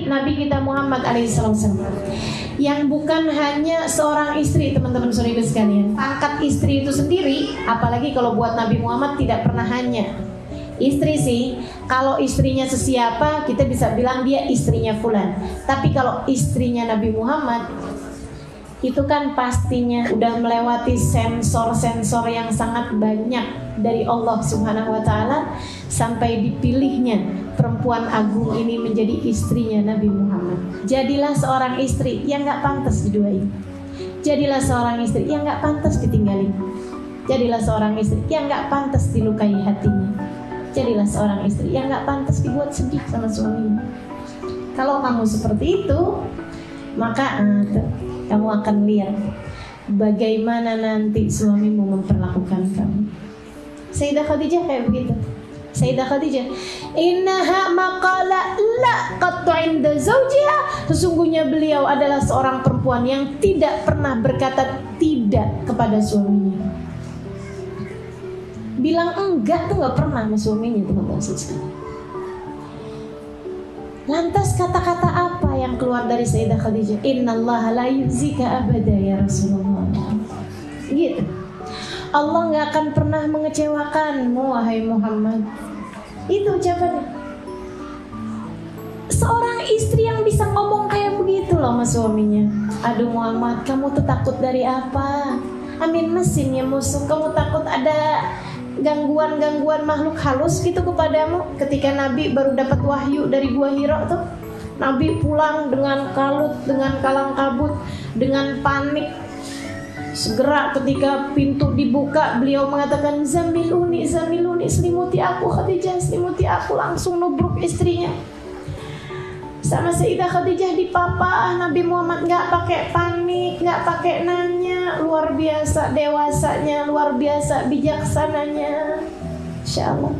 Nabi kita Muhammad alaihissalam, yang bukan hanya seorang istri, teman-teman saudara sekalian. Pangkat istri itu sendiri, apalagi kalau buat Nabi Muhammad tidak pernah hanya istri sih. Kalau istrinya sesiapa, kita bisa bilang dia istrinya fulan. Tapi kalau istrinya Nabi Muhammad, itu kan pastinya udah melewati sensor-sensor yang sangat banyak dari Allah Subhanahu wa Ta'ala, sampai dipilihnya perempuan agung ini menjadi istrinya Nabi Muhammad. Jadilah seorang istri yang gak pantas diduain. Jadilah seorang istri yang gak pantas ditinggalin. Jadilah seorang istri yang gak pantas dilukai hatinya. Jadilah seorang istri yang gak pantas dibuat sedih sama suaminya. Kalau kamu seperti itu, maka kamu akan lihat bagaimana nanti suamimu memperlakukan kamu. Sayyidah Khadijah kayak begitu. Sayyidah Khadijah, innaha maqala la qattu 'inda zawjiha. Sesungguhnya beliau adalah seorang perempuan yang tidak pernah berkata tidak kepada suaminya. Bilang enggak tuh nggak pernah sama suaminya, teman-teman sekalian. Lantas kata-kata apa yang keluar dari Sayyidah Khadijah? Innallaha la yukhzika abada ya Rasulullah. Gitu. Allah nggak akan pernah mengecewakanmu wahai Muhammad. Itu ucapannya. Seorang istri yang bisa ngomong kayak begitu loh sama suaminya. Aduh Muhammad, kamu tuh takut dari apa? Amin mesinnya musuh. Kamu takut ada gangguan-gangguan makhluk halus gitu kepadamu. Ketika Nabi baru dapat wahyu dari Gua Hira tuh, Nabi pulang dengan kalut, dengan kalang kabut, dengan panik. Segera ketika pintu dibuka, beliau mengatakan, Zamiluni, Zamiluni, selimuti aku Khadijah, selimuti aku. Langsung nubruk istrinya. Sama Sayyidah Khadijah dipapa. Nabi Muhammad gak pakai panik, gak pakai nanya. Luar biasa dewasanya, luar biasa bijaksananya. Insya Allah.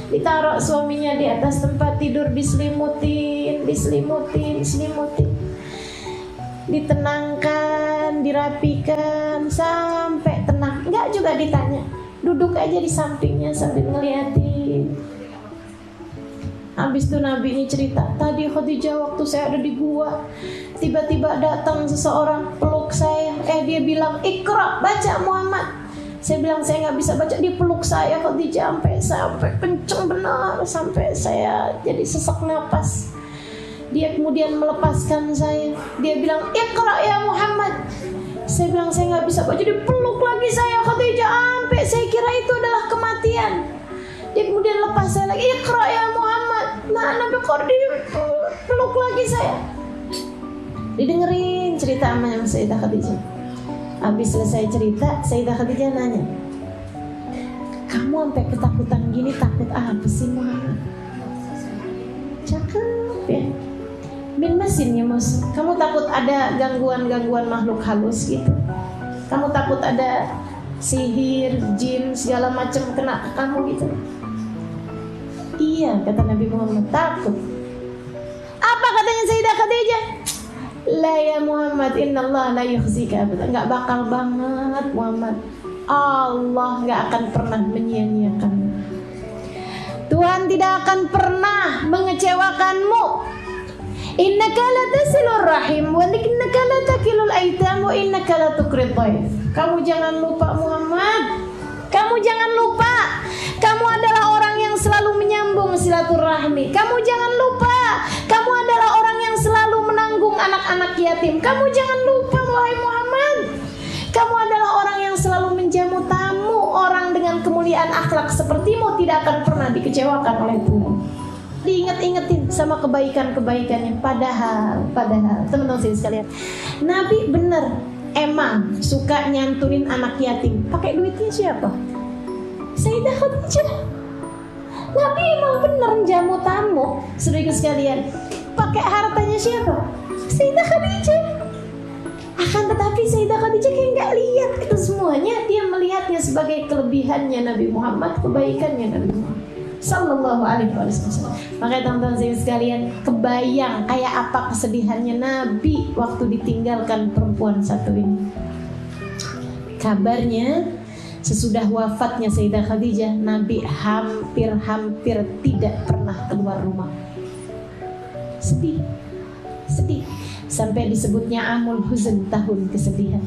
Ditaruh suaminya di atas tempat tidur, diselimutin, diselimutin, diselimutin. Ditenangkan, dirapikan sampai tenang. Enggak juga ditanya, duduk aja di sampingnya sambil ngeliatin. Habis itu Nabi ini cerita, tadi Khadijah waktu saya ada di gua, tiba-tiba datang seseorang peluk saya. Dia bilang, Iqra, baca Muhammad. Saya bilang saya nggak bisa baca. Dia peluk saya Khadijah sampai kenceng benar, sampai saya jadi sesak napas. Dia kemudian melepaskan saya. Dia bilang, Iqra ya Muhammad. Saya bilang saya nggak bisa baca. Dia peluk lagi saya Khadijah sampai saya kira itu adalah kematian. Dia kemudian lepas saya lagi, Iqra ya Muhammad. Nah Nabi Khadijah peluk lagi saya. Didengerin cerita sama Sayyidah Khadijah. Habis selesai cerita, Sayyidah Khadijah nanya, kamu sampai ketakutan gini, takut apa sih Muhammad? Cakep ya. Bin mesin ya Mus, kamu takut ada gangguan-gangguan makhluk halus gitu? Kamu takut ada sihir, jin, segala macam kena kamu gitu? Iya, kata Nabi Muhammad, takut. Apa katanya Sayyidah Khadijah? La ya Muhammad, innallaha la yukhzika abada. Enggak bakal banget Muhammad, Allah enggak akan pernah menyia-nyiakanmu. Tuhan tidak akan pernah mengecewakanmu. Innaka la tasilur rahim wa innaka la takilul aitam wa innaka la tuqrid dhaif. Kamu jangan lupa Muhammad. Kamu jangan lupa, kamu adalah orang yang selalu menyambung silaturahmi. Kamu jangan lupa, kamu adalah orang yang selalu menanggung anak-anak yatim. Kamu jangan lupa wahai Muhammad, kamu adalah orang yang selalu menjamu tamu. Orang dengan kemuliaan akhlak sepertimu tidak akan pernah dikecewakan oleh Tuhan. Diingat-ingetin sama kebaikan-kebaikannya. Padahal teman-teman sekalian, Nabi bener emang suka nyantunin anak yatim. Pakai duitnya siapa? Sayyidah Khadijah. Nabi emang bener jamu tamu. Saudara sekalian, pakai hartanya siapa? Sayyidah Khadijah. Akan tetapi Sayyidah Khadijah kayak nggak lihat itu semuanya. Dia melihatnya sebagai kelebihannya Nabi Muhammad, kebaikannya Nabi Muhammad Sallallahu alaihi wasallam. Makanya teman-teman sekalian, kebayang kayak apa kesedihannya Nabi waktu ditinggalkan perempuan satu ini. Kabarnya sesudah wafatnya Sayyidah Khadijah, Nabi hampir tidak pernah keluar rumah. Sedih. sedih. Sampai disebutnya amul huzn, tahun kesedihan.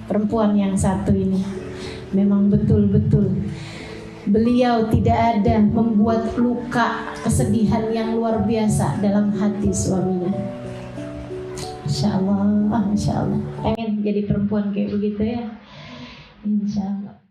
Perempuan yang satu ini memang betul-betul beliau tidak ada membuat luka kesedihan yang luar biasa dalam hati suaminya. Masya Allah, Masya Allah. Pengen jadi perempuan kayak begitu ya, Insya Allah.